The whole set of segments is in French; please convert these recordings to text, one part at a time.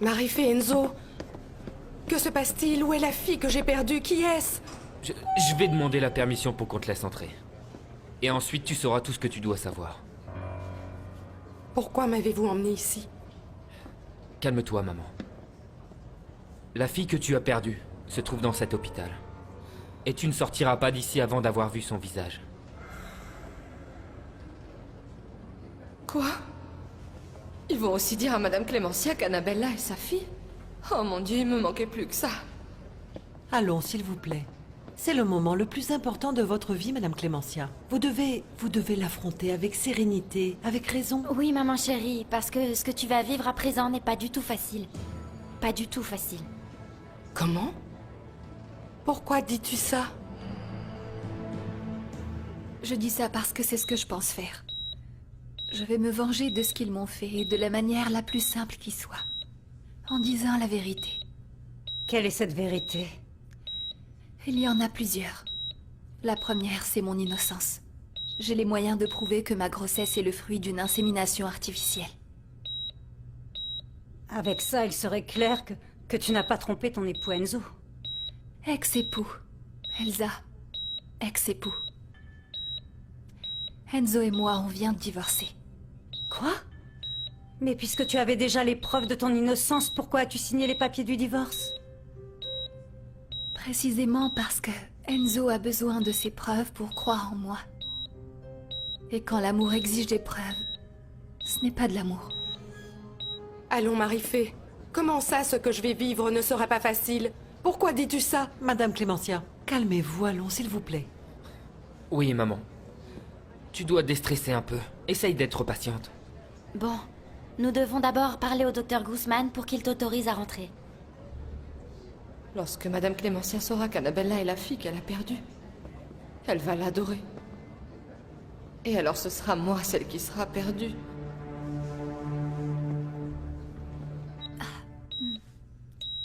Marife et Enzo, que se passe-t-il? Où est la fille que j'ai perdue? Qui est-ce? Je vais demander la permission pour qu'on te laisse entrer. Et ensuite, tu sauras tout ce que tu dois savoir. Pourquoi m'avez-vous emmené ici? Calme-toi, maman. La fille que tu as perdue se trouve dans cet hôpital. Et tu ne sortiras pas d'ici avant d'avoir vu son visage. Quoi? Ils vont aussi dire à Madame Clémentia qu'Annabella est sa fille? Oh mon Dieu, il me manquait plus que ça. Allons, s'il vous plaît. C'est le moment le plus important de votre vie, Madame Clémentia. Vous devez l'affronter avec sérénité, avec raison. Oui, maman chérie, parce que ce que tu vas vivre à présent n'est pas du tout facile. Pas du tout facile. Comment? Pourquoi dis-tu ça? Je dis ça parce que c'est ce que je pense faire. Je vais me venger de ce qu'ils m'ont fait, et de la manière la plus simple qui soit. En disant la vérité. Quelle est cette vérité? Il y en a plusieurs. La première, c'est mon innocence. J'ai les moyens de prouver que ma grossesse est le fruit d'une insémination artificielle. Avec ça, il serait clair que tu n'as pas trompé ton époux Enzo. Ex-époux. Elsa. Ex-époux. Enzo et moi, on vient de divorcer. Quoi? Mais puisque tu avais déjà les preuves de ton innocence, pourquoi as-tu signé les papiers du divorce? Précisément parce que Enzo a besoin de ces preuves pour croire en moi. Et quand l'amour exige des preuves, ce n'est pas de l'amour. Allons, Marife. Comment ça, ce que je vais vivre ne sera pas facile? Pourquoi dis-tu ça? Madame Clémentia, calmez-vous, allons, s'il vous plaît. Oui, maman. Tu dois déstresser un peu. Essaye d'être patiente. Bon, nous devons d'abord parler au docteur Guzman pour qu'il t'autorise à rentrer. Lorsque Madame Clémentia saura qu'Annabella est la fille qu'elle a perdue, elle va l'adorer. Et alors ce sera moi celle qui sera perdue.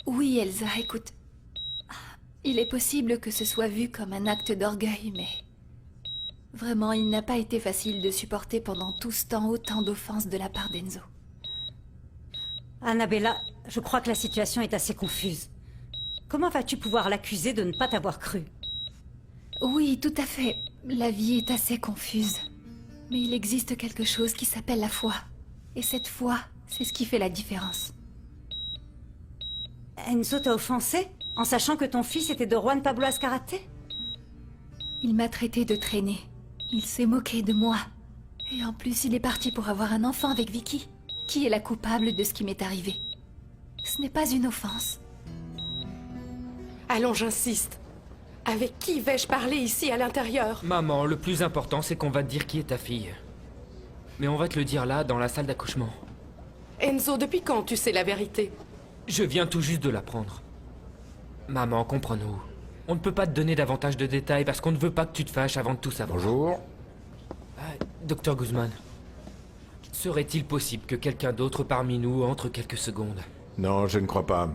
Oui, Elsa, écoute. Il est possible que ce soit vu comme un acte d'orgueil, mais... Vraiment, il n'a pas été facile de supporter pendant tout ce temps autant d'offenses de la part d'Enzo. Annabella, je crois que la situation est assez confuse. Comment vas-tu pouvoir l'accuser de ne pas t'avoir cru? Oui, tout à fait. La vie est assez confuse. Mais il existe quelque chose qui s'appelle la foi. Et cette foi, c'est ce qui fait la différence. Enzo t'a offensé en sachant que ton fils était de Juan Pablo Azcárate? Il m'a traité de traînée. Il s'est moqué de moi. Et en plus, il est parti pour avoir un enfant avec Vicky. Qui est la coupable de ce qui m'est arrivé? Ce n'est pas une offense. Allons, j'insiste. Avec qui vais-je parler ici à l'intérieur? Maman, le plus important, c'est qu'on va te dire qui est ta fille. Mais on va te le dire là, dans la salle d'accouchement. Enzo, depuis quand tu sais la vérité? Je viens tout juste de l'apprendre. Maman, comprends-nous. On ne peut pas te donner davantage de détails parce qu'on ne veut pas que tu te fâches avant de tout savoir. Bonjour. Docteur Guzman, serait-il possible que quelqu'un d'autre parmi nous entre quelques secondes? Non, je ne crois pas.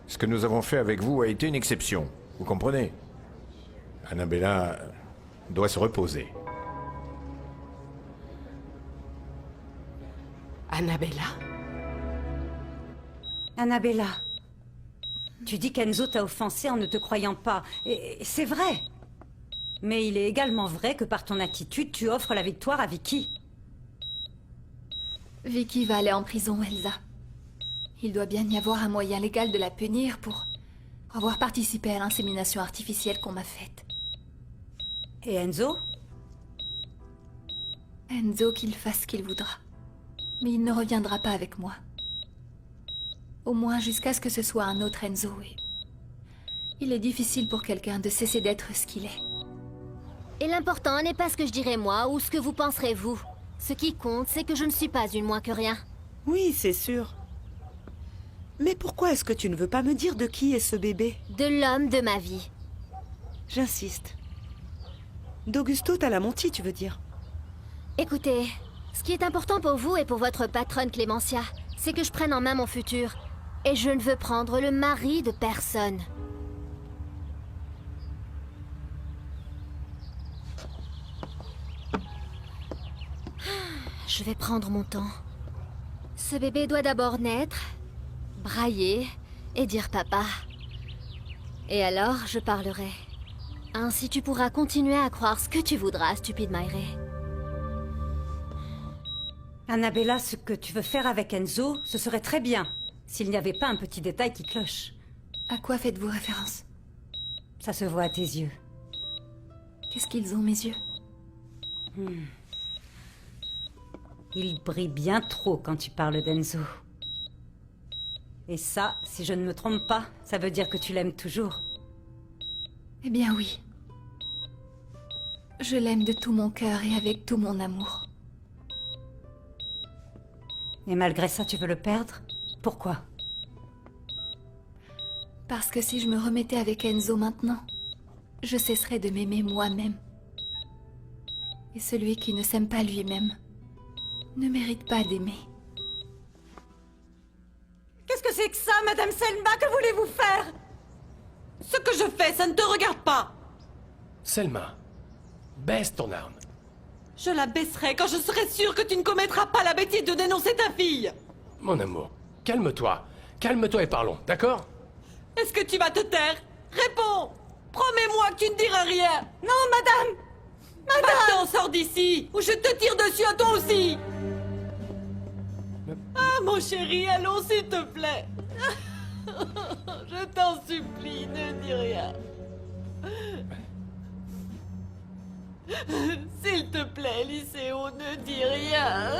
Ce que nous avons fait avec vous a été une exception. Vous comprenez? Annabella doit se reposer. Annabella? Annabella, tu dis qu'Enzo t'a offensé en ne te croyant pas. Et c'est vrai. Mais il est également vrai que par ton attitude, tu offres la victoire à Vicky. Vicky va aller en prison, Elsa. Il doit bien y avoir un moyen légal de la punir pour avoir participé à l'insémination artificielle qu'on m'a faite. Et Enzo? Enzo, qu'il fasse ce qu'il voudra. Mais il ne reviendra pas avec moi. Au moins jusqu'à ce que ce soit un autre Enzo. Et il est difficile pour quelqu'un de cesser d'être ce qu'il est. Et l'important n'est pas ce que je dirai moi ou ce que vous penserez vous. Ce qui compte, c'est que je ne suis pas une moins que rien. Oui, c'est sûr. Mais pourquoi est-ce que tu ne veux pas me dire de qui est ce bébé? De l'homme de ma vie. J'insiste. D'Augusto Talamonti, tu veux dire? Écoutez, ce qui est important pour vous et pour votre patronne Clémentia, c'est que je prenne en main mon futur. Et je ne veux prendre le mari de personne. Je vais prendre mon temps. Ce bébé doit d'abord naître, brailler et dire papa. Et alors, je parlerai. Ainsi, tu pourras continuer à croire ce que tu voudras, stupide Mairé. Annabella, ce que tu veux faire avec Enzo, ce serait très bien, s'il n'y avait pas un petit détail qui cloche. À quoi faites-vous référence? Ça se voit à tes yeux. Qu'est-ce qu'ils ont, mes yeux? Il brille bien trop quand tu parles d'Enzo. Et ça, si je ne me trompe pas, ça veut dire que tu l'aimes toujours. Eh bien oui. Je l'aime de tout mon cœur et avec tout mon amour. Et malgré ça, tu veux le perdre? Pourquoi? Parce que si je me remettais avec Enzo maintenant, je cesserais de m'aimer moi-même. Et celui qui ne s'aime pas lui-même ne mérite pas d'aimer. Qu'est-ce que c'est que ça, Madame Selma? Que voulez-vous faire? Ce que je fais, ça ne te regarde pas. Selma, baisse ton arme. Je la baisserai quand je serai sûre que tu ne commettras pas la bêtise de dénoncer ta fille. Mon amour, calme-toi. Calme-toi et parlons, d'accord? Est-ce que tu vas te taire? Réponds. Promets-moi que tu ne diras rien. Non, madame! Maintenant, sors d'ici, ou je te tire dessus à toi aussi. Ah, mon chéri, allons, s'il te plaît. Je t'en supplie, ne dis rien. S'il te plaît, Lycéo, ne dis rien.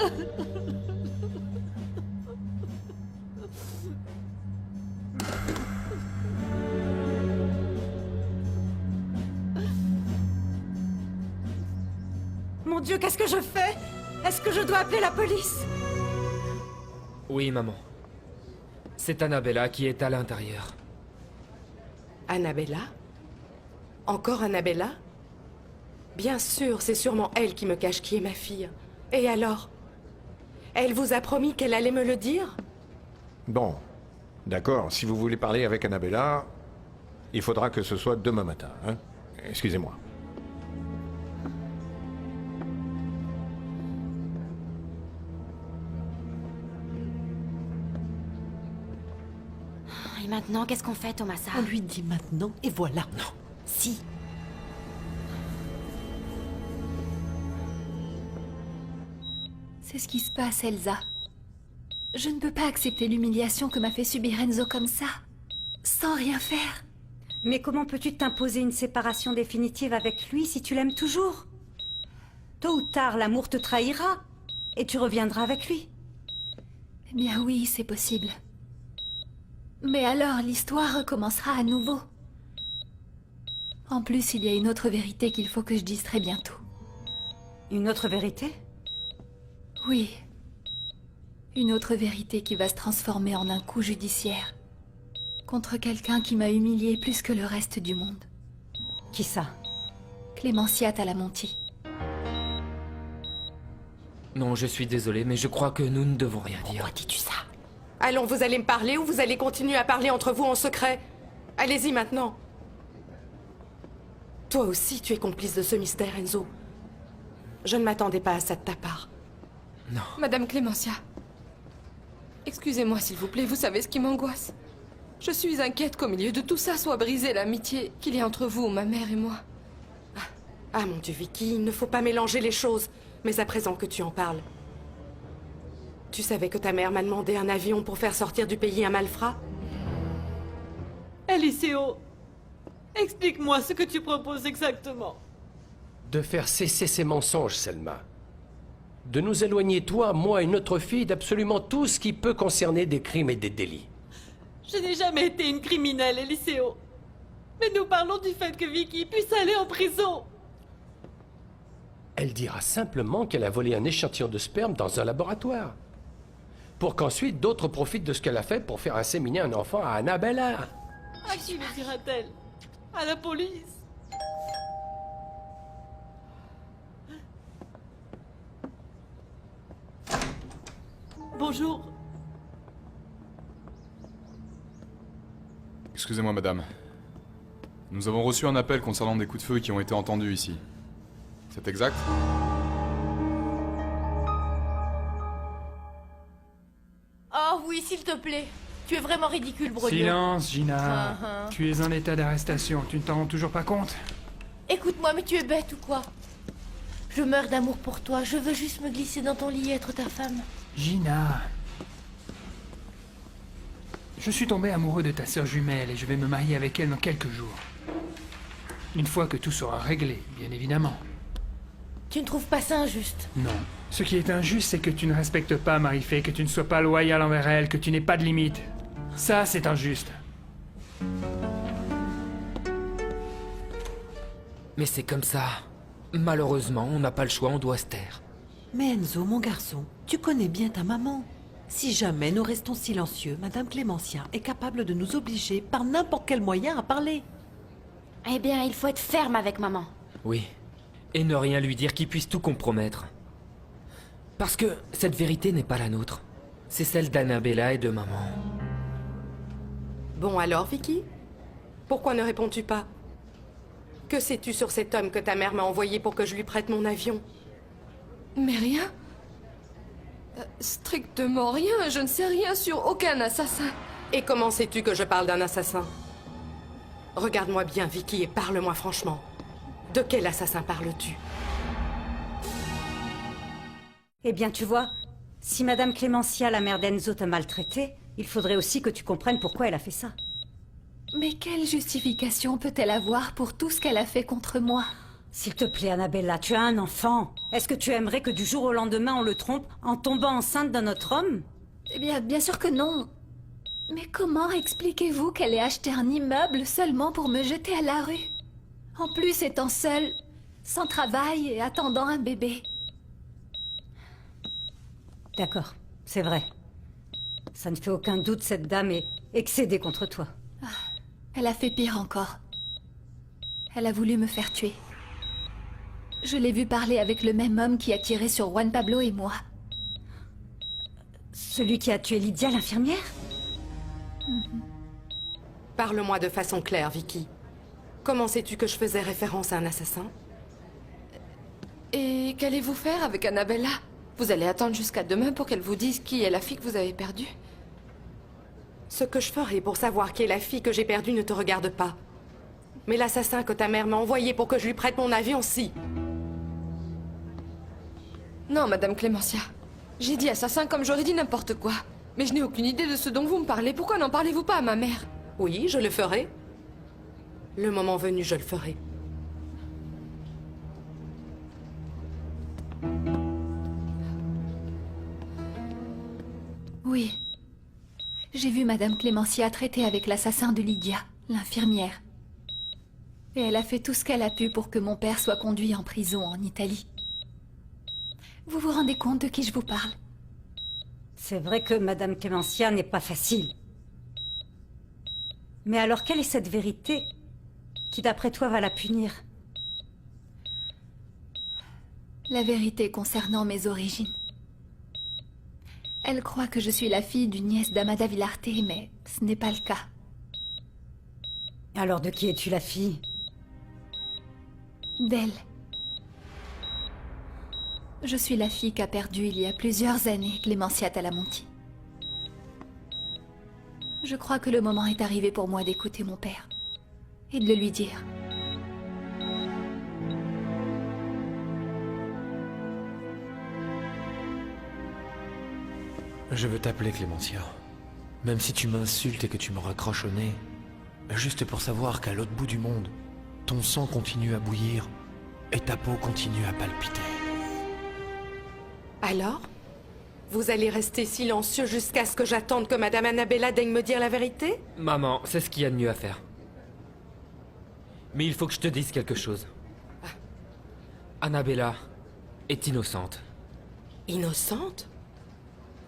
Mon Dieu, qu'est-ce que je fais? Est-ce que je dois appeler la police? Oui, maman. C'est Annabella qui est à l'intérieur. Annabella? Encore Annabella? Bien sûr, c'est sûrement elle qui me cache qui est ma fille. Et alors? Elle vous a promis qu'elle allait me le dire? Bon, d'accord, si vous voulez parler avec Annabella, il faudra que ce soit demain matin, hein? Excusez-moi. Et maintenant, qu'est-ce qu'on fait, Thomasa? On lui dit maintenant, et voilà. Non. Si. C'est ce qui se passe, Elsa. Je ne peux pas accepter l'humiliation que m'a fait subir Enzo comme ça, sans rien faire. Mais comment peux-tu t'imposer une séparation définitive avec lui si tu l'aimes toujours? Tôt ou tard, l'amour te trahira, et tu reviendras avec lui. Eh bien oui, c'est possible. Mais alors l'histoire recommencera à nouveau. En plus, il y a une autre vérité qu'il faut que je dise très bientôt. Une autre vérité? Oui. Une autre vérité qui va se transformer en un coup judiciaire. Contre quelqu'un qui m'a humiliée plus que le reste du monde. Qui ça? Clémencia Talamonti. Non, je suis désolé, mais je crois que nous ne devons rien dire. Pourquoi dis-tu ça? Allons, vous allez me parler ou vous allez continuer à parler entre vous en secret? Allez-y maintenant. Toi aussi, tu es complice de ce mystère, Enzo. Je ne m'attendais pas à ça de ta part. Non. Madame Clémencia. Excusez-moi, s'il vous plaît, vous savez ce qui m'angoisse. Je suis inquiète qu'au milieu de tout ça soit brisée l'amitié qu'il y a entre vous, ma mère et moi. Ah mon Dieu, Vicky, il ne faut pas mélanger les choses. Mais à présent que tu en parles. Tu savais que ta mère m'a demandé un avion pour faire sortir du pays un malfrat? Eliseo, explique-moi ce que tu proposes exactement. De faire cesser ces mensonges, Selma. De nous éloigner, toi, moi et notre fille, d'absolument tout ce qui peut concerner des crimes et des délits. Je n'ai jamais été une criminelle, Eliseo. Mais nous parlons du fait que Vicky puisse aller en prison. Elle dira simplement qu'elle a volé un échantillon de sperme dans un laboratoire. Pour qu'ensuite d'autres profitent de ce qu'elle a fait pour faire inséminer un enfant à Annabella. À qui le dira-t-elle? À la police? Bonjour. Excusez-moi, madame. Nous avons reçu un appel concernant des coups de feu qui ont été entendus ici. C'est exact? Oh oui, s'il te plaît. Tu es vraiment ridicule, Brognon. Silence, Gina. Ah. Tu es en état d'arrestation, tu ne t'en rends toujours pas compte? Écoute-moi, mais tu es bête ou quoi? Je meurs d'amour pour toi, je veux juste me glisser dans ton lit et être ta femme. Gina. Je suis tombé amoureux de ta sœur jumelle et je vais me marier avec elle dans quelques jours. Une fois que tout sera réglé, bien évidemment. Tu ne trouves pas ça injuste? Non. Ce qui est injuste, c'est que tu ne respectes pas Marie-Fay, que tu ne sois pas loyal envers elle, que tu n'aies pas de limite. Ça, c'est injuste. Mais c'est comme ça. Malheureusement, on n'a pas le choix, on doit se taire. Mais Enzo, mon garçon, tu connais bien ta maman. Si jamais nous restons silencieux, Madame Clémentia est capable de nous obliger par n'importe quel moyen à parler. Eh bien, il faut être ferme avec maman. Oui. Et ne rien lui dire qui puisse tout compromettre. Parce que cette vérité n'est pas la nôtre. C'est celle d'Annabella et de maman. Bon alors, Vicky? Pourquoi ne réponds-tu pas? Que sais-tu sur cet homme que ta mère m'a envoyé pour que je lui prête mon avion? Mais rien. Strictement rien. Je ne sais rien sur aucun assassin. Et comment sais-tu que je parle d'un assassin? Regarde-moi bien, Vicky, et parle-moi franchement. De quel assassin parles-tu? Eh bien, tu vois, si Madame Clémentia, la mère d'Enzo, t'a maltraité, il faudrait aussi que tu comprennes pourquoi elle a fait ça. Mais quelle justification peut-elle avoir pour tout ce qu'elle a fait contre moi? S'il te plaît, Annabella, tu as un enfant. Est-ce que tu aimerais que du jour au lendemain on le trompe en tombant enceinte d'un autre homme? Eh bien, bien sûr que non. Mais comment expliquez-vous qu'elle ait acheté un immeuble seulement pour me jeter à la rue? En plus, étant seule, sans travail et attendant un bébé. D'accord, c'est vrai. Ça ne fait aucun doute, cette dame est excédée contre toi. Elle a fait pire encore. Elle a voulu me faire tuer. Je l'ai vue parler avec le même homme qui a tiré sur Juan Pablo et moi. Celui qui a tué Lydia, l'infirmière? Parle-moi de façon claire, Vicky. Comment sais-tu que je faisais référence à un assassin? Et qu'allez-vous faire avec Annabella? Vous allez attendre jusqu'à demain pour qu'elle vous dise qui est la fille que vous avez perdue? Ce que je ferai pour savoir qui est la fille que j'ai perdue ne te regarde pas. Mais l'assassin que ta mère m'a envoyé pour que je lui prête mon avion, si. Non, Madame Clémentia. J'ai dit assassin comme j'aurais dit n'importe quoi. Mais je n'ai aucune idée de ce dont vous me parlez. Pourquoi n'en parlez-vous pas à ma mère? Oui, je le ferai. Le moment venu, je le ferai. Oui. J'ai vu Madame Clémentia traiter avec l'assassin de Lydia, l'infirmière. Et elle a fait tout ce qu'elle a pu pour que mon père soit conduit en prison en Italie. Vous vous rendez compte de qui je vous parle? C'est vrai que Madame Clémentia n'est pas facile. Mais alors, quelle est cette vérité qui, d'après toi, va la punir? La vérité concernant mes origines. Elle croit que je suis la fille d'une nièce d'Amada Villarte, mais ce n'est pas le cas. Alors, de qui es-tu la fille? D'elle. Je suis la fille qu'a perdue il y a plusieurs années Clémentia Talamonti. Je crois que le moment est arrivé pour moi d'écouter mon père et de le lui dire. Je veux t'appeler Clémentia. Même si tu m'insultes et que tu me raccroches au nez, juste pour savoir qu'à l'autre bout du monde, ton sang continue à bouillir et ta peau continue à palpiter. Alors? Vous allez rester silencieux jusqu'à ce que j'attende que Madame Annabella daigne me dire la vérité? Maman, c'est ce qu'il y a de mieux à faire. Mais il faut que je te dise quelque chose. Annabella est innocente. Innocente?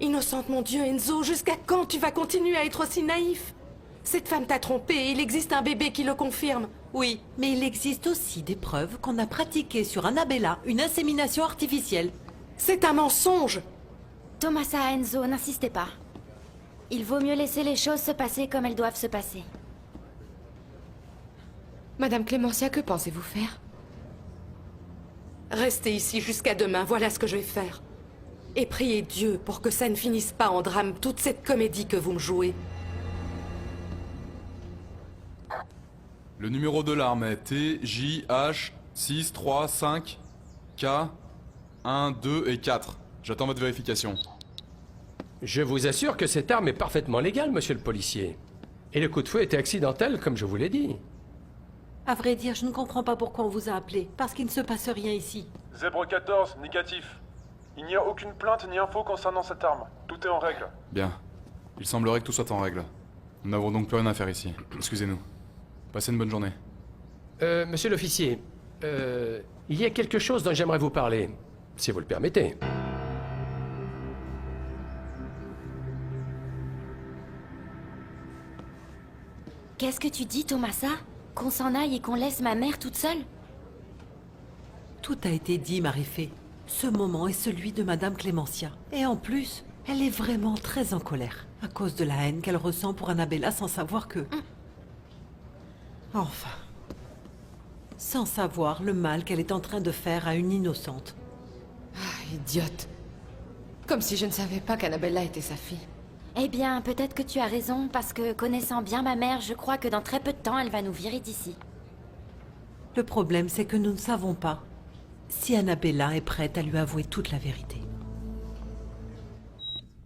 Innocente, mon Dieu, Enzo, jusqu'à quand tu vas continuer à être aussi naïf? Cette femme t'a trompé et il existe un bébé qui le confirme. Oui. Mais il existe aussi des preuves qu'on a pratiqué sur Annabella une insémination artificielle. C'est un mensonge! Tomasa, Enzo, n'insistez pas. Il vaut mieux laisser les choses se passer comme elles doivent se passer. Madame Clémentia, que pensez-vous faire? Restez ici jusqu'à demain, voilà ce que je vais faire. Et priez Dieu pour que ça ne finisse pas en drame, toute cette comédie que vous me jouez. Le numéro de l'arme est TJH 635 K 1, 2 et 4. J'attends votre vérification. Je vous assure que cette arme est parfaitement légale, monsieur le policier. Et le coup de feu était accidentel, comme je vous l'ai dit. À vrai dire, je ne comprends pas pourquoi on vous a appelé. Parce qu'il ne se passe rien ici. Zèbre 14, négatif. Il n'y a aucune plainte ni info concernant cette arme. Tout est en règle. Bien. Il semblerait que tout soit en règle. Nous n'avons donc plus rien à faire ici. Excusez-nous. Passez une bonne journée. Monsieur l'officier, il y a quelque chose dont j'aimerais vous parler, si vous le permettez. Qu'est-ce que tu dis, Thomasa? Qu'on s'en aille et qu'on laisse ma mère toute seule? Tout a été dit, Marifé. Ce moment est celui de Madame Clémentia. Et en plus, elle est vraiment très en colère. À cause de la haine qu'elle ressent pour Annabella sans savoir que... Enfin... Sans savoir le mal qu'elle est en train de faire à une innocente. Ah, idiote. Comme si je ne savais pas qu'Annabella était sa fille. Eh bien, peut-être que tu as raison, parce que connaissant bien ma mère, je crois que dans très peu de temps, elle va nous virer d'ici. Le problème, c'est que nous ne savons pas si Annabella est prête à lui avouer toute la vérité.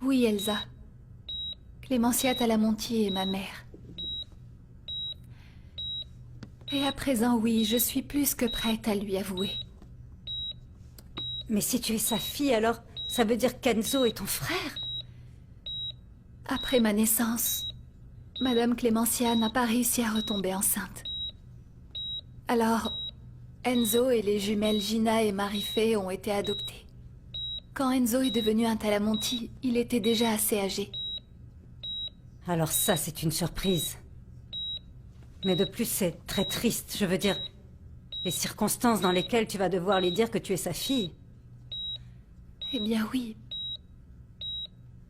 Oui, Elsa. Clémentia Talamonti est ma mère. Et à présent, oui, je suis plus que prête à lui avouer. Mais si tu es sa fille, alors ça veut dire qu'Enzo est ton frère? Après ma naissance, Madame Clémentia n'a pas réussi à retomber enceinte. Alors, Enzo et les jumelles Gina et Marifé ont été adoptés. Quand Enzo est devenu un Talamonti, il était déjà assez âgé. Alors ça, c'est une surprise. Mais de plus, c'est très triste, je veux dire... Les circonstances dans lesquelles tu vas devoir lui dire que tu es sa fille. Eh bien oui.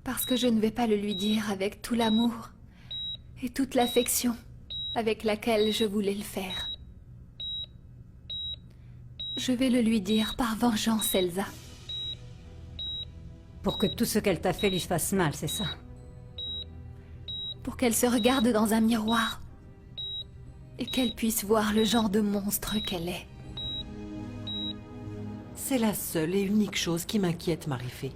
Parce que je ne vais pas le lui dire avec tout l'amour et toute l'affection avec laquelle je voulais le faire. Je vais le lui dire par vengeance, Elsa. Pour que tout ce qu'elle t'a fait lui fasse mal, c'est ça? Pour qu'elle se regarde dans un miroir et qu'elle puisse voir le genre de monstre qu'elle est. C'est la seule et unique chose qui m'inquiète, Marifé.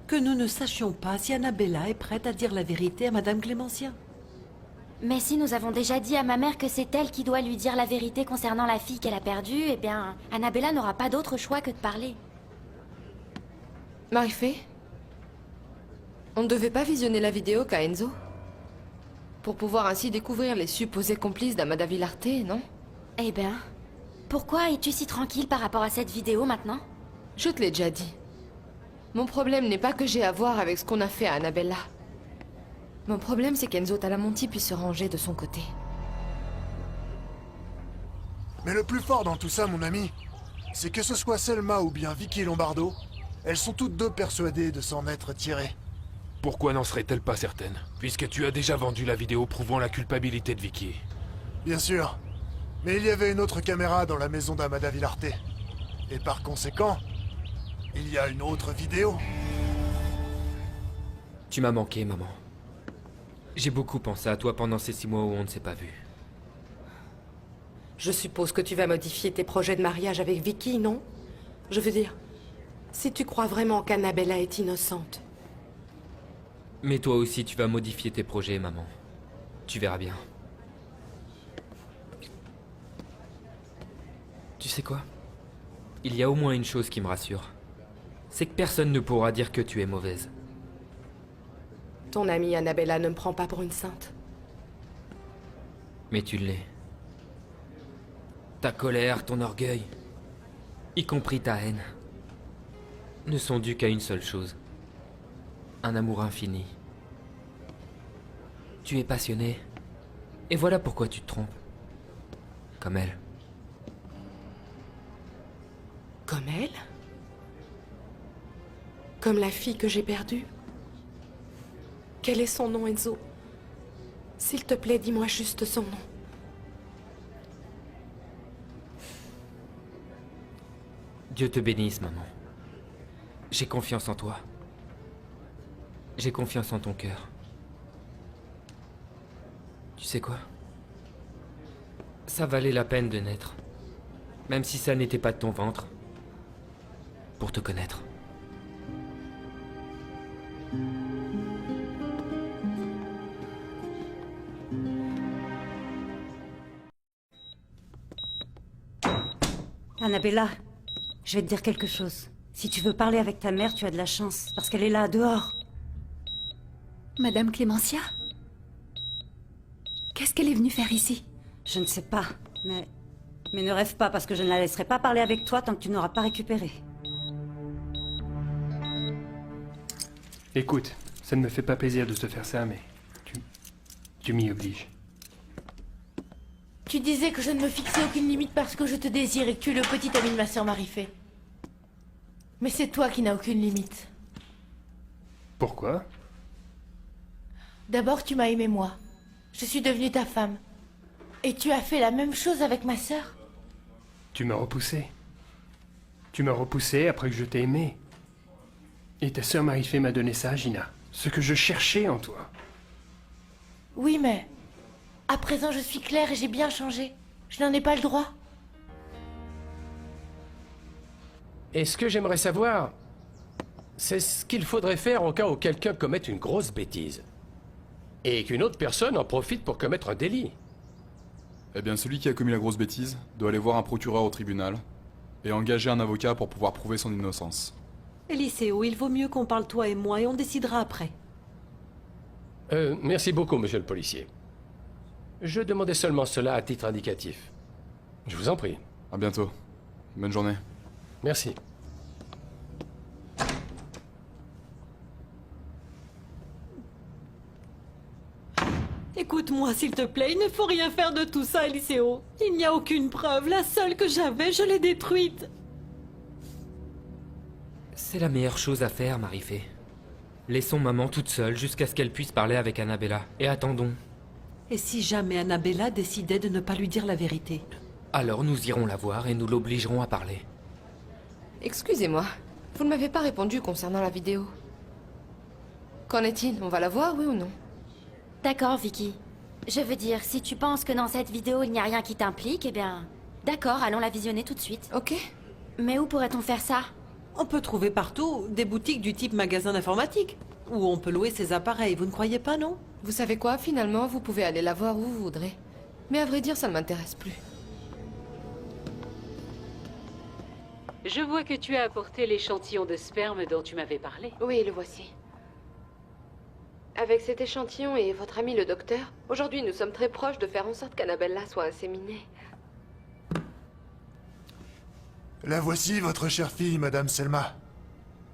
Que nous ne sachions pas si Annabella est prête à dire la vérité à Madame Clémentia. Mais si nous avons déjà dit à ma mère que c'est elle qui doit lui dire la vérité concernant la fille qu'elle a perdue, eh bien, Annabella n'aura pas d'autre choix que de parler. Marifé, on ne devait pas visionner la vidéo qu'à Enzo? Pour pouvoir ainsi découvrir les supposés complices d'Amada Villarte, non? Eh ben, pourquoi es-tu si tranquille par rapport à cette vidéo maintenant? Je te l'ai déjà dit. Mon problème n'est pas que j'ai à voir avec ce qu'on a fait à Annabella. Mon problème, c'est qu'Enzo Talamonti puisse se ranger de son côté. Mais le plus fort dans tout ça, mon ami, c'est que ce soit Selma ou bien Vicky Lombardo, elles sont toutes deux persuadées de s'en être tirées. Pourquoi n'en serait-elle pas certaine? Puisque tu as déjà vendu la vidéo prouvant la culpabilité de Vicky. Bien sûr. Mais il y avait une autre caméra dans la maison d'Amada Villarte. Et par conséquent, il y a une autre vidéo. Tu m'as manqué, maman. J'ai beaucoup pensé à toi pendant ces 6 mois où on ne s'est pas vu. Je suppose que tu vas modifier tes projets de mariage avec Vicky, non? Je veux dire, si tu crois vraiment qu'Annabella est innocente. Mais toi aussi, tu vas modifier tes projets, maman. Tu verras bien. Tu sais quoi? Il y a au moins une chose qui me rassure. C'est que personne ne pourra dire que tu es mauvaise. Ton amie Annabella ne me prend pas pour une sainte. Mais tu l'es. Ta colère, ton orgueil, y compris ta haine, ne sont dus qu'à une seule chose. Un amour infini. Tu es passionné, et voilà pourquoi tu te trompes. Comme elle. Comme elle? Comme la fille que j'ai perdue? Quel est son nom, Enzo? S'il te plaît, dis-moi juste son nom. Dieu te bénisse, maman. J'ai confiance en toi. J'ai confiance en ton cœur. Tu sais quoi? Ça valait la peine de naître. Même si ça n'était pas de ton ventre. Pour te connaître. Annabella, je vais te dire quelque chose. Si tu veux parler avec ta mère, tu as de la chance, parce qu'elle est là, dehors. Madame Clémentia? Qu'est-ce qu'elle est venue faire ici? Je ne sais pas, mais ne rêve pas, parce que je ne la laisserai pas parler avec toi tant que tu n'auras pas récupéré. Écoute, ça ne me fait pas plaisir de te faire ça, mais tu m'y obliges. Tu disais que je ne me fixais aucune limite parce que je te désire et que tu es le petit ami de ma sœur Marie-Fée. Mais c'est toi qui n'as aucune limite. Pourquoi? D'abord, tu m'as aimé moi. Je suis devenue ta femme. Et tu as fait la même chose avec ma sœur. Tu m'as repoussé. Tu m'as repoussé après que je t'ai aimé. Et ta sœur Marie-Fée m'a donné ça, Gina. Ce que je cherchais en toi. Oui, mais... à présent, je suis claire et j'ai bien changé. Je n'en ai pas le droit. Et ce que j'aimerais savoir, c'est ce qu'il faudrait faire au cas où quelqu'un commette une grosse bêtise. Et qu'une autre personne en profite pour commettre un délit. Eh bien, celui qui a commis la grosse bêtise doit aller voir un procureur au tribunal et engager un avocat pour pouvoir prouver son innocence. Eliseo, il vaut mieux qu'on parle toi et moi et on décidera après. Merci beaucoup, monsieur le policier. Je demandais seulement cela à titre indicatif. Je vous en prie. À bientôt. Bonne journée. Merci. Écoute-moi, s'il te plaît, il ne faut rien faire de tout ça, Eliseo. Il n'y a aucune preuve. La seule que j'avais, je l'ai détruite. C'est la meilleure chose à faire, Marie-Fée. Laissons maman toute seule jusqu'à ce qu'elle puisse parler avec Annabella. Et attendons. Et si jamais Annabella décidait de ne pas lui dire la vérité? Alors nous irons la voir et nous l'obligerons à parler. Excusez-moi, vous ne m'avez pas répondu concernant la vidéo. Qu'en est-il? On va la voir, oui ou non? D'accord, Vicky. Je veux dire, si tu penses que dans cette vidéo il n'y a rien qui t'implique, eh bien... D'accord, allons la visionner tout de suite. Ok. Mais où pourrait-on faire ça? On peut trouver partout des boutiques du type magasin d'informatique, où on peut louer ses appareils, vous ne croyez pas, non? Vous savez quoi, finalement, vous pouvez aller la voir où vous voudrez. Mais à vrai dire, ça ne m'intéresse plus. Je vois que tu as apporté l'échantillon de sperme dont tu m'avais parlé. Oui, le voici. Avec cet échantillon et votre ami le docteur, aujourd'hui nous sommes très proches de faire en sorte qu'Annabella soit inséminée. La voici, votre chère fille, Madame Selma.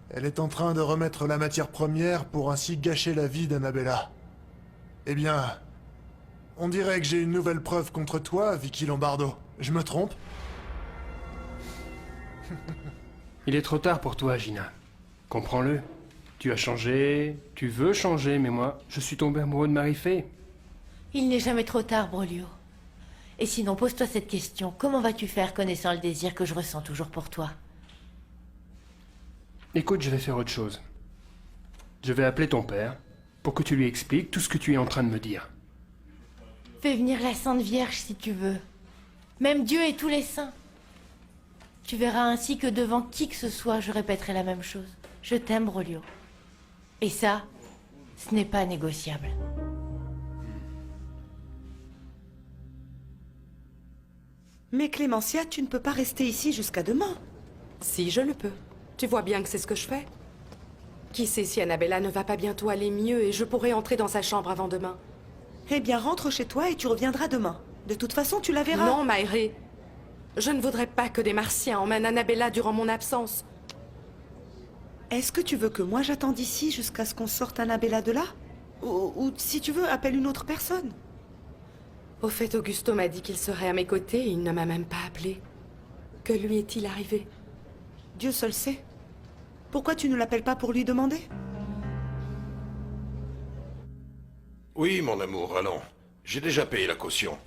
Elle est en train de remettre la matière première pour ainsi gâcher la vie d'Annabella. Eh bien, on dirait que j'ai une nouvelle preuve contre toi, Vicky Lombardo. Je me trompe? Il est trop tard pour toi, Gina. Comprends-le. Tu as changé, tu veux changer, mais moi, je suis tombé amoureux de Marie-Fée. Il n'est jamais trop tard, Brolio. Et sinon, pose-toi cette question. Comment vas-tu faire connaissant le désir que je ressens toujours pour toi? Écoute, je vais faire autre chose. Je vais appeler ton père pour que tu lui expliques tout ce que tu es en train de me dire. Fais venir la Sainte Vierge si tu veux. Même Dieu et tous les saints. Tu verras ainsi que devant qui que ce soit, je répéterai la même chose. Je t'aime, Brolio. Et ça, ce n'est pas négociable. Mais Clémentia, tu ne peux pas rester ici jusqu'à demain. Si, je le peux. Tu vois bien que c'est ce que je fais. Qui sait si Annabella ne va pas bientôt aller mieux et je pourrai entrer dans sa chambre avant demain. Eh bien, rentre chez toi et tu reviendras demain. De toute façon, tu la verras. Non, Maïré. Je ne voudrais pas que des Martiens emmènent Annabella durant mon absence. Est-ce que tu veux que moi j'attende ici jusqu'à ce qu'on sorte Annabella de là? Ou si tu veux, appelle une autre personne. Au fait, Augusto m'a dit qu'il serait à mes côtés et il ne m'a même pas appelé. Que lui est-il arrivé? Dieu seul sait. Pourquoi tu ne l'appelles pas pour lui demander? Oui, mon amour, allons. J'ai déjà payé la caution.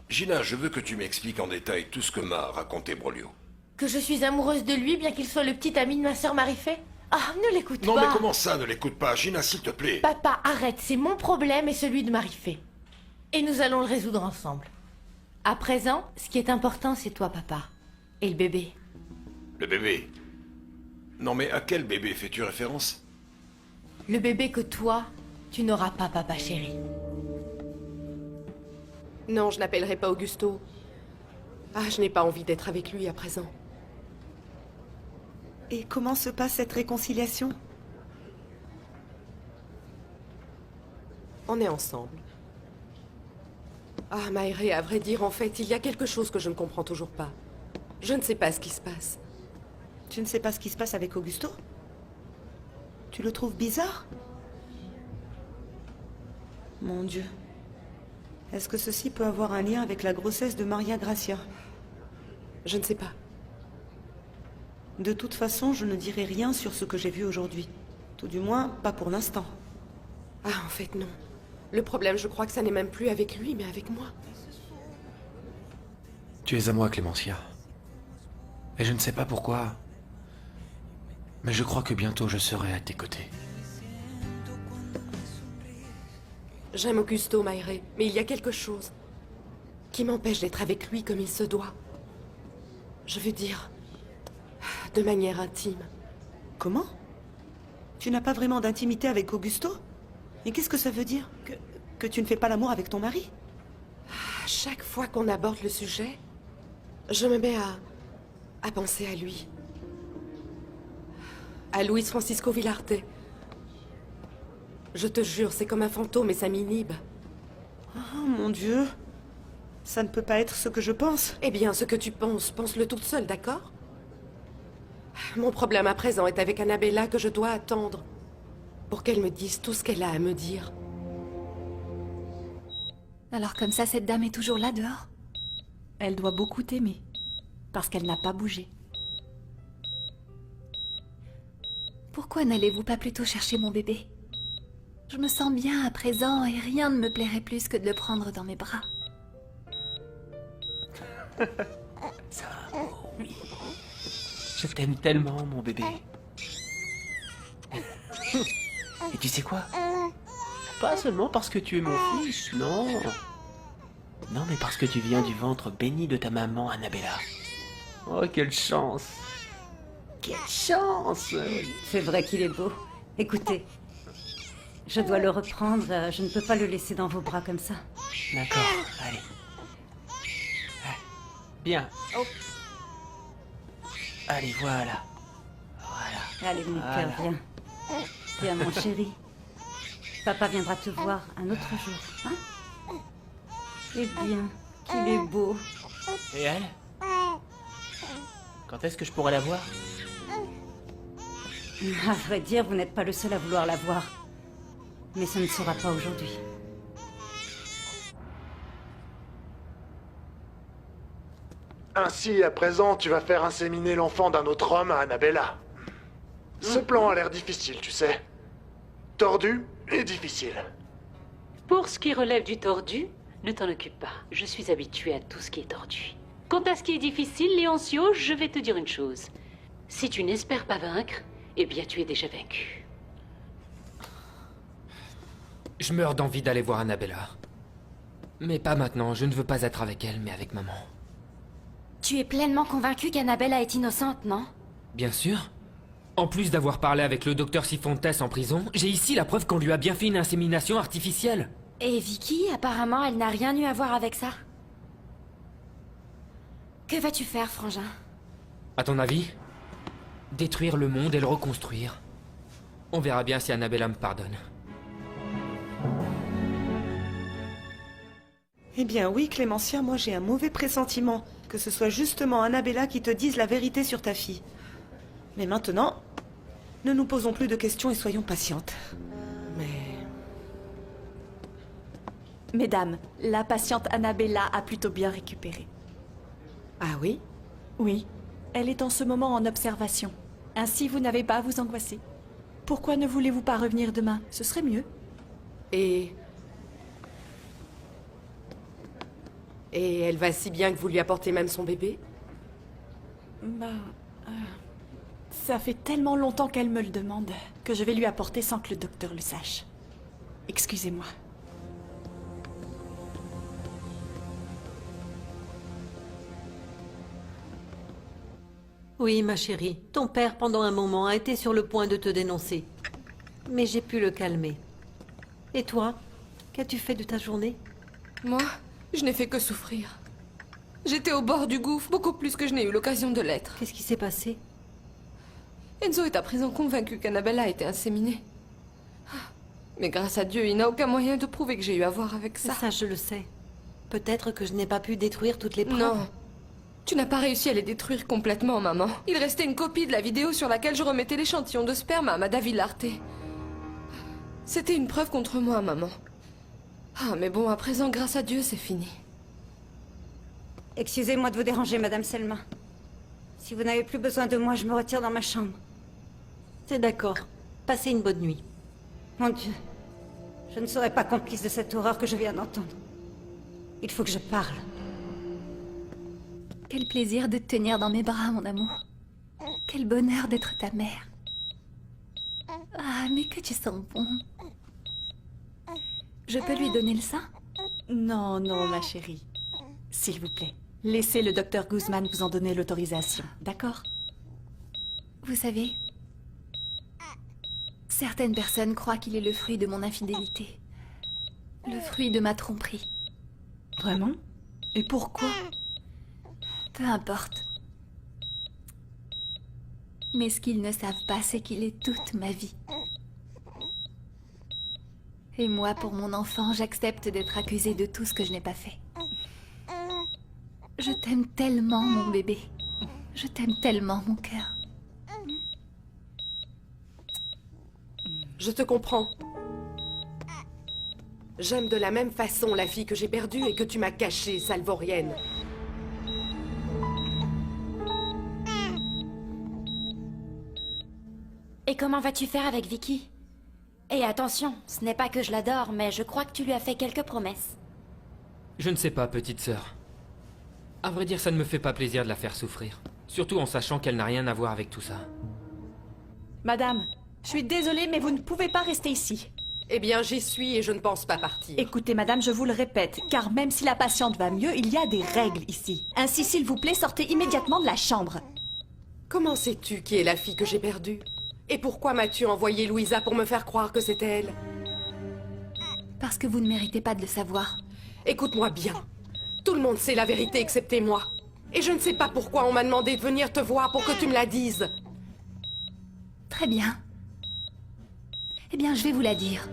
Gina, je veux que tu m'expliques en détail tout ce que m'a raconté Brolio. Que je suis amoureuse de lui, bien qu'il soit le petit ami de ma sœur Marie-Fée? Ah, ne l'écoute pas. Non, mais comment ça, ne l'écoute pas? Gina, s'il te plaît. Papa, arrête, c'est mon problème et celui de Marie-Fée. Et nous allons le résoudre ensemble. À présent, ce qui est important, c'est toi, papa. Et le bébé. Le bébé? Non mais à quel bébé fais-tu référence? Le bébé que toi, tu n'auras pas, papa chéri. Non, je n'appellerai pas Augusto. Ah, je n'ai pas envie d'être avec lui à présent. Et comment se passe cette réconciliation? On est ensemble. Ah, Maëré, à vrai dire, en fait, il y a quelque chose que je ne comprends toujours pas. Je ne sais pas ce qui se passe. Tu ne sais pas ce qui se passe avec Augusto? Tu le trouves bizarre? Mon Dieu. Est-ce que ceci peut avoir un lien avec la grossesse de Maria Gracia? Je ne sais pas. De toute façon, je ne dirai rien sur ce que j'ai vu aujourd'hui. Tout du moins, pas pour l'instant. Ah, en fait, non. Le problème, je crois que ça n'est même plus avec lui, mais avec moi. Tu es à moi, Clémentia. Et je ne sais pas pourquoi, mais je crois que bientôt je serai à tes côtés. J'aime Augusto, Maëré, mais il y a quelque chose qui m'empêche d'être avec lui comme il se doit. Je veux dire, de manière intime. Comment? Tu n'as pas vraiment d'intimité avec Augusto? Et qu'est-ce que ça veut dire? Que tu ne fais pas l'amour avec ton mari? À chaque fois qu'on aborde le sujet, je me mets à penser à lui. À Luis Francisco Villarte. Je te jure, c'est comme un fantôme et ça m'inhibe. Oh mon Dieu. Ça ne peut pas être ce que je pense. Eh bien, ce que tu penses, pense-le toute seule, d'accord? Mon problème à présent est avec Annabella que je dois attendre pour qu'elle me dise tout ce qu'elle a à me dire. Alors comme ça, cette dame est toujours là dehors? Elle doit beaucoup t'aimer, parce qu'elle n'a pas bougé. Pourquoi n'allez-vous pas plutôt chercher mon bébé? Je me sens bien à présent et rien ne me plairait plus que de le prendre dans mes bras. Ça va, oh oui. Je t'aime tellement, mon bébé. Et tu sais quoi? Pas seulement parce que tu es mon fils, non. Non, mais parce que tu viens du ventre béni de ta maman, Annabella. Oh, quelle chance. Quelle chance. C'est vrai qu'il est beau. Écoutez, je dois le reprendre. Je ne peux pas le laisser dans vos bras comme ça. D'accord, allez. Bien. Oh. Allez, voilà. Voilà. Allez, mon Voilà. cœur, viens. Viens, mon chéri. Papa viendra te voir un autre jour, hein? Eh bien, qu'il est beau. Et elle? Quand est-ce que je pourrai la voir? À vrai dire, vous n'êtes pas le seul à vouloir la voir. Mais ça ne sera pas aujourd'hui. Ainsi, à présent, tu vas faire inséminer l'enfant d'un autre homme à Annabella. Ce plan a l'air difficile, tu sais. Tordu et difficile. Pour ce qui relève du tordu, ne t'en occupe pas. Je suis habituée à tout ce qui est tordu. Quant à ce qui est difficile, Léoncio, je vais te dire une chose. Si tu n'espères pas vaincre, eh bien tu es déjà vaincu. Je meurs d'envie d'aller voir Annabella. Mais pas maintenant, je ne veux pas être avec elle, mais avec maman. Tu es pleinement convaincu qu'Annabella est innocente, non? Bien sûr. En plus d'avoir parlé avec le docteur Sifontes en prison, j'ai ici la preuve qu'on lui a bien fait une insémination artificielle. Et Vicky, apparemment, elle n'a rien eu à voir avec ça. Que vas-tu faire, frangin? À ton avis? Détruire le monde et le reconstruire. On verra bien si Annabella me pardonne. Eh bien oui, Clémentia, moi j'ai un mauvais pressentiment. Que ce soit justement Annabella qui te dise la vérité sur ta fille. Mais maintenant, ne nous posons plus de questions et soyons patientes. Mesdames, la patiente Annabella a plutôt bien récupéré. Ah oui? Oui. Elle est en ce moment en observation. Ainsi, vous n'avez pas à vous angoisser. Pourquoi ne voulez-vous pas revenir demain? Ce serait mieux. Et elle va si bien que vous lui apportez même son bébé? Ça fait tellement longtemps qu'elle me le demande que je vais lui apporter sans que le docteur le sache. Excusez-moi. Oui, ma chérie. Ton père, pendant un moment, a été sur le point de te dénoncer. Mais j'ai pu le calmer. Et toi? Qu'as-tu fait de ta journée? Moi, je n'ai fait que souffrir. J'étais au bord du gouffre, beaucoup plus que je n'ai eu l'occasion de l'être. Qu'est-ce qui s'est passé? Enzo est à présent convaincu qu'Annabella a été inséminée. Mais grâce à Dieu, il n'a aucun moyen de prouver que j'ai eu à voir avec ça. Ça, je le sais. Peut-être que je n'ai pas pu détruire toutes les preuves. Non. Tu n'as pas réussi à les détruire complètement, maman. Il restait une copie de la vidéo sur laquelle je remettais l'échantillon de sperme à Amada Villarte. C'était une preuve contre moi, maman. Ah, mais bon, à présent, grâce à Dieu, c'est fini. Excusez-moi de vous déranger, Madame Selma. Si vous n'avez plus besoin de moi, je me retire dans ma chambre. C'est d'accord. Passez une bonne nuit. Mon Dieu. Je ne serai pas complice de cette horreur que je viens d'entendre. Il faut que je parle. Quel plaisir de te tenir dans mes bras, mon amour. Quel bonheur d'être ta mère. Ah, mais que tu sens bon. Je peux lui donner le sein? Non, non, ma chérie. S'il vous plaît, laissez le docteur Guzman vous en donner l'autorisation, d'accord? Vous savez, certaines personnes croient qu'il est le fruit de mon infidélité. Le fruit de ma tromperie. Vraiment? Et pourquoi? Peu importe. Mais ce qu'ils ne savent pas, c'est qu'il est toute ma vie. Et moi, pour mon enfant, j'accepte d'être accusée de tout ce que je n'ai pas fait. Je t'aime tellement, mon bébé. Je t'aime tellement, mon cœur. Je te comprends. J'aime de la même façon la fille que j'ai perdue et que tu m'as cachée, Salvorienne. Et comment vas-tu faire avec Vicky? Et attention, ce n'est pas que je l'adore, mais je crois que tu lui as fait quelques promesses. Je ne sais pas, petite sœur. À vrai dire, ça ne me fait pas plaisir de la faire souffrir. Surtout en sachant qu'elle n'a rien à voir avec tout ça. Madame, je suis désolée, mais vous ne pouvez pas rester ici. Eh bien, j'y suis et je ne pense pas partir. Écoutez, madame, je vous le répète, car même si la patiente va mieux, il y a des règles ici. Ainsi, s'il vous plaît, sortez immédiatement de la chambre. Comment sais-tu qui est la fille que j'ai perdue? Et pourquoi m'as-tu envoyé Louisa pour me faire croire que c'était elle? Parce que vous ne méritez pas de le savoir. Écoute-moi bien. Tout le monde sait la vérité excepté moi. Et je ne sais pas pourquoi on m'a demandé de venir te voir pour que tu me la dises. Très bien. Eh bien, je vais vous la dire.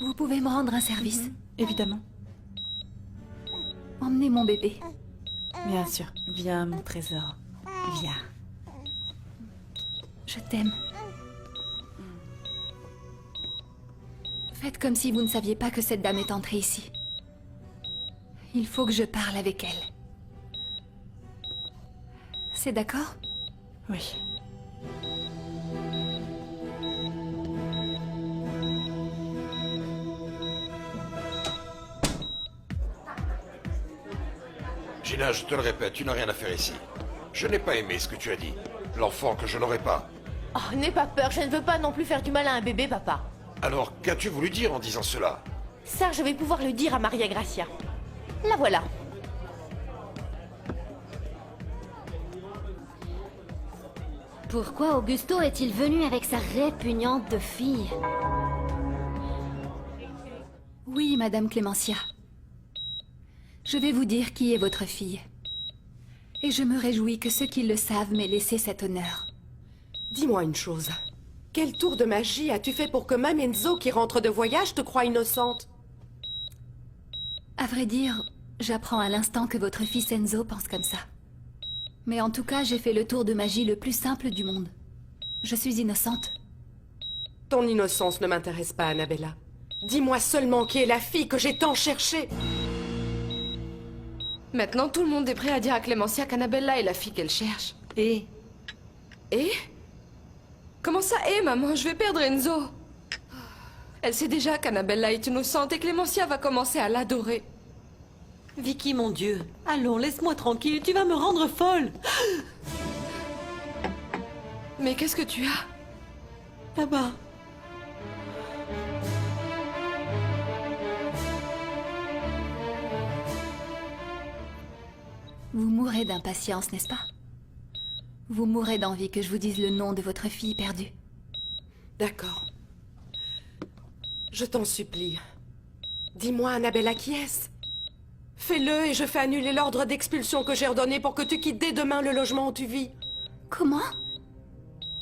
Vous pouvez me rendre un service? Évidemment. Emmenez mon bébé. Bien sûr. Viens, mon trésor. Viens. Je t'aime. Faites comme si vous ne saviez pas que cette dame est entrée ici. Il faut que je parle avec elle. C'est d'accord? Oui. Gina, je te le répète, tu n'as rien à faire ici. Je n'ai pas aimé ce que tu as dit. L'enfant que je n'aurai pas. Oh, n'aie pas peur, je ne veux pas non plus faire du mal à un bébé, papa. Alors, qu'as-tu voulu dire en disant cela? Ça, je vais pouvoir le dire à Maria Gracia. La voilà. Pourquoi Augusto est-il venu avec sa répugnante de fille? Oui, Madame Clémentia. Je vais vous dire qui est votre fille. Et je me réjouis que ceux qui le savent m'aient laissé cet honneur. Dis-moi une chose. Quel tour de magie as-tu fait pour que Mam Enzo, qui rentre de voyage, te croie innocente? À vrai dire, j'apprends à l'instant que votre fils Enzo pense comme ça. Mais en tout cas, j'ai fait le tour de magie le plus simple du monde. Je suis innocente. Ton innocence ne m'intéresse pas, Annabella. Dis-moi seulement qui est la fille que j'ai tant cherchée. Maintenant, tout le monde est prêt à dire à Clémentia qu'Annabella est la fille qu'elle cherche. Et? Comment ça maman? Je vais perdre Enzo. Elle sait déjà qu'Annabella est innocente et Clémentia va commencer à l'adorer. Vicky, mon Dieu. Allons, laisse-moi tranquille, tu vas me rendre folle. Mais qu'est-ce que tu as? Là-bas. Vous mourrez d'impatience, n'est-ce pas? Vous mourrez d'envie que je vous dise le nom de votre fille perdue. D'accord. Je t'en supplie. Dis-moi, Annabella, qui est-ce? Fais-le et je fais annuler l'ordre d'expulsion que j'ai ordonné pour que tu quittes dès demain le logement où tu vis. Comment?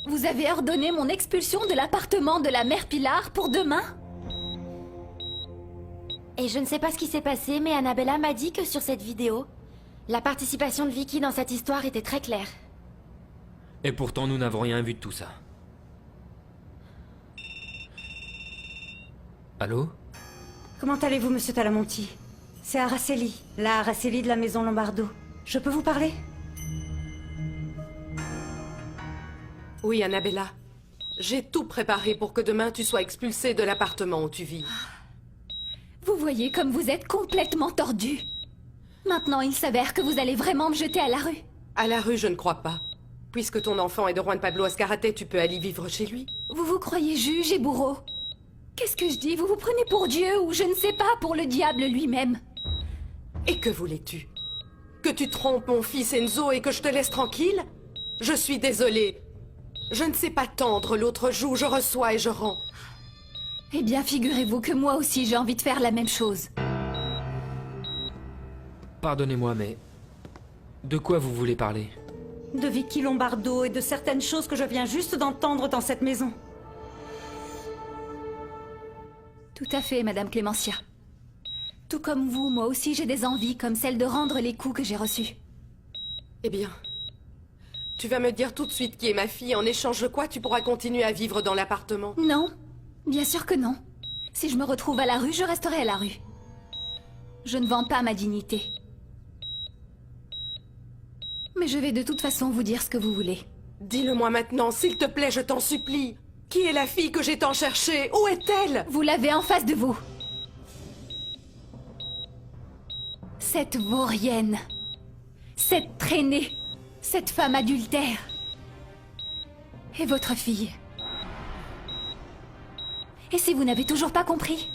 Vous avez ordonné mon expulsion de l'appartement de la mère Pilar pour demain? Et je ne sais pas ce qui s'est passé, mais Annabella m'a dit que sur cette vidéo, la participation de Vicky dans cette histoire était très claire. Et pourtant, nous n'avons rien vu de tout ça. Allô? Comment allez-vous, monsieur Talamonti? C'est Araceli, la Araceli de la maison Lombardo. Je peux vous parler? Oui, Annabella. J'ai tout préparé pour que demain tu sois expulsée de l'appartement où tu vis. Vous voyez comme vous êtes complètement tordu. Maintenant, il s'avère que vous allez vraiment me jeter à la rue. À la rue, je ne crois pas. Puisque ton enfant est de Juan Pablo Azcárate, tu peux aller vivre chez lui. Vous vous croyez juge et bourreau? Qu'est-ce que je dis? Vous vous prenez pour Dieu ou je ne sais pas, pour le diable lui-même. Et que voulais-tu? Que tu trompes mon fils Enzo et que je te laisse tranquille? Je suis désolée. Je ne sais pas tendre l'autre joue, je reçois et je rends. Eh bien, figurez-vous que moi aussi j'ai envie de faire la même chose. Pardonnez-moi, mais... De quoi vous voulez parler? De Vicky Lombardo et de certaines choses que je viens juste d'entendre dans cette maison. Tout à fait, Madame Clémentia. Tout comme vous, moi aussi j'ai des envies comme celle de rendre les coups que j'ai reçus. Eh bien, tu vas me dire tout de suite qui est ma fille, en échange de quoi tu pourras continuer à vivre dans l'appartement. Non, bien sûr que non. Si je me retrouve à la rue, je resterai à la rue. Je ne vends pas ma dignité. Mais je vais de toute façon vous dire ce que vous voulez. Dis-le-moi maintenant, s'il te plaît, je t'en supplie. Qui est la fille que j'ai tant cherchée? Où est-elle? Vous l'avez en face de vous. Cette vaurienne. Cette traînée. Cette femme adultère. Et votre fille. Et si vous n'avez toujours pas compris?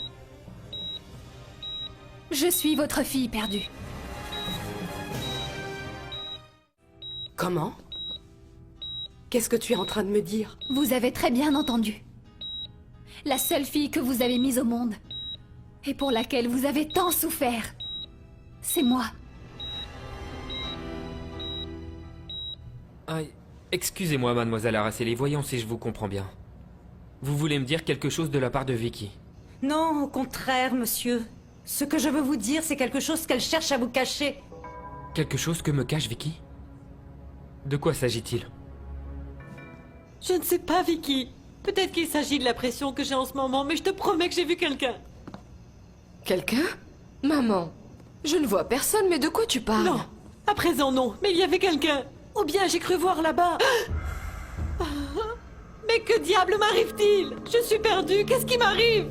Je suis votre fille perdue. Comment? Qu'est-ce que tu es en train de me dire? Vous avez très bien entendu. La seule fille que vous avez mise au monde, et pour laquelle vous avez tant souffert, c'est moi. Ah, excusez-moi, mademoiselle Araceli, voyons si je vous comprends bien. Vous voulez me dire quelque chose de la part de Vicky? Non, au contraire, monsieur. Ce que je veux vous dire, c'est quelque chose qu'elle cherche à vous cacher. Quelque chose que me cache Vicky? De quoi s'agit-il? Je ne sais pas, Vicky. Peut-être qu'il s'agit de la pression que j'ai en ce moment, mais je te promets que j'ai vu quelqu'un. Quelqu'un? Maman, je ne vois personne, mais de quoi tu parles? Non, à présent non, mais il y avait quelqu'un. Ou bien j'ai cru voir là-bas. Mais que diable m'arrive-t-il? Je suis perdue, qu'est-ce qui m'arrive?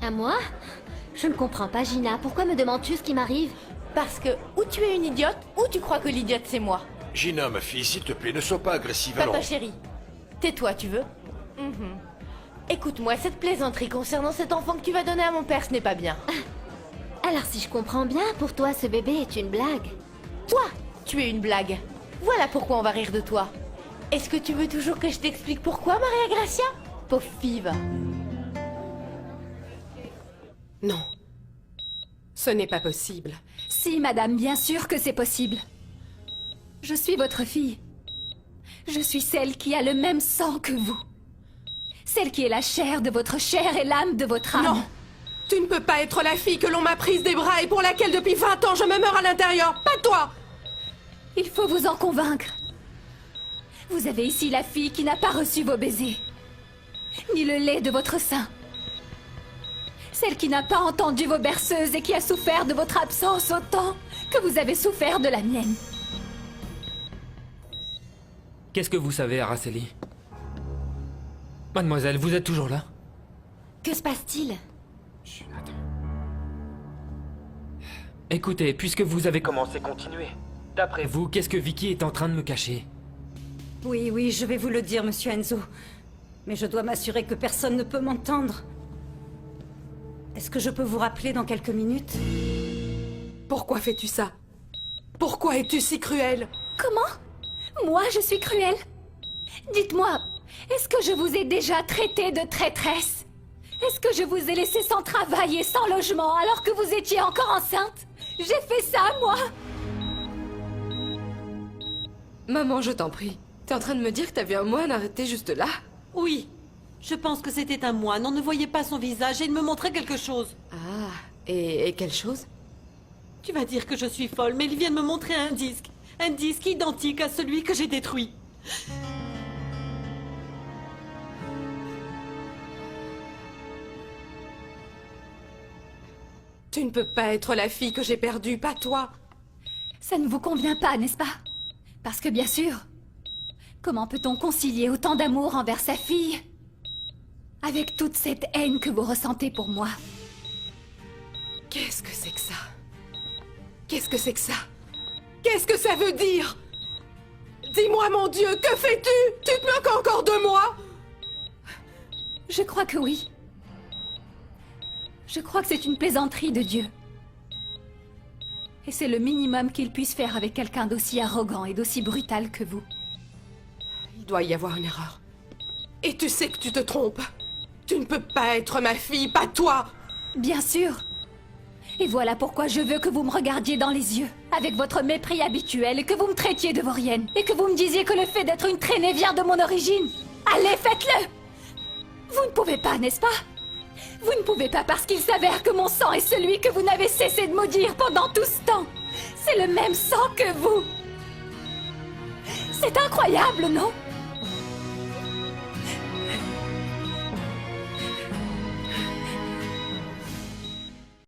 À moi? Je ne comprends pas, Gina. Pourquoi me demandes-tu ce qui m'arrive? Parce que ou tu es une idiote, ou tu crois que l'idiote c'est moi. Gina, ma fille, s'il te plaît, ne sois pas agressive, Papa allons. chérie, tais-toi, tu veux? Écoute-moi, cette plaisanterie concernant cet enfant que tu vas donner à mon père, ce n'est pas bien. Alors si je comprends bien, pour toi ce bébé est une blague. Toi, tu es une blague. Voilà pourquoi on va rire de toi. Est-ce que tu veux toujours que je t'explique pourquoi, Maria Gracia? Pauvre five. Non. Ce n'est pas possible. Si, madame, bien sûr que c'est possible. Je suis votre fille. Je suis celle qui a le même sang que vous. Celle qui est la chair de votre chair et l'âme de votre âme. Non! Tu ne peux pas être la fille que l'on m'a prise des bras et pour laquelle depuis 20 ans je me meurs à l'intérieur. Pas toi! Il faut vous en convaincre. Vous avez ici la fille qui n'a pas reçu vos baisers, ni le lait de votre sein. Celle qui n'a pas entendu vos berceuses et qui a souffert de votre absence autant que vous avez souffert de la mienne. Qu'est-ce que vous savez, Araceli? Mademoiselle, vous êtes toujours là? Que se passe-t-il? Écoutez, puisque vous avez commencé, continuez. D'après vous, qu'est-ce que Vicky est en train de me cacher? Oui, oui, je vais vous le dire, monsieur Enzo. Mais je dois m'assurer que personne ne peut m'entendre. Est-ce que je peux vous rappeler dans quelques minutes? Pourquoi fais-tu ça? Pourquoi es-tu si cruelle? Comment? Moi, je suis cruelle? Dites-moi, est-ce que je vous ai déjà traité de traîtresse? Est-ce que je vous ai laissé sans travail et sans logement alors que vous étiez encore enceinte? J'ai fait ça, moi! Maman, je t'en prie. T'es en train de me dire que t'as vu un moine arrêté juste là? Oui. Je pense que c'était un moine. On ne voyait pas son visage et il me montrait quelque chose. Ah, et quelle chose? Tu vas dire que je suis folle, mais il vient de me montrer un disque. Un disque identique à celui que j'ai détruit. Tu ne peux pas être la fille que j'ai perdue, pas toi. Ça ne vous convient pas, n'est-ce pas? Parce que bien sûr, comment peut-on concilier autant d'amour envers sa fille avec toute cette haine que vous ressentez pour moi? Qu'est-ce que c'est que ça? Qu'est-ce que c'est que ça? Qu'est-ce que ça veut dire? Dis-moi, mon Dieu, que fais-tu? Tu te moques encore de moi? Je crois que oui. Je crois que c'est une plaisanterie de Dieu. Et c'est le minimum qu'il puisse faire avec quelqu'un d'aussi arrogant et d'aussi brutal que vous. Il doit y avoir une erreur. Et tu sais que tu te trompes. Tu ne peux pas être ma fille, pas toi. Bien sûr. Et voilà pourquoi je veux que vous me regardiez dans les yeux, avec votre mépris habituel, et que vous me traitiez de vaurienne, et que vous me disiez que le fait d'être une traînée vient de mon origine. Allez, faites-le! Vous ne pouvez pas, n'est-ce pas? Vous ne pouvez pas parce qu'il s'avère que mon sang est celui que vous n'avez cessé de maudire pendant tout ce temps. C'est le même sang que vous. C'est incroyable, non?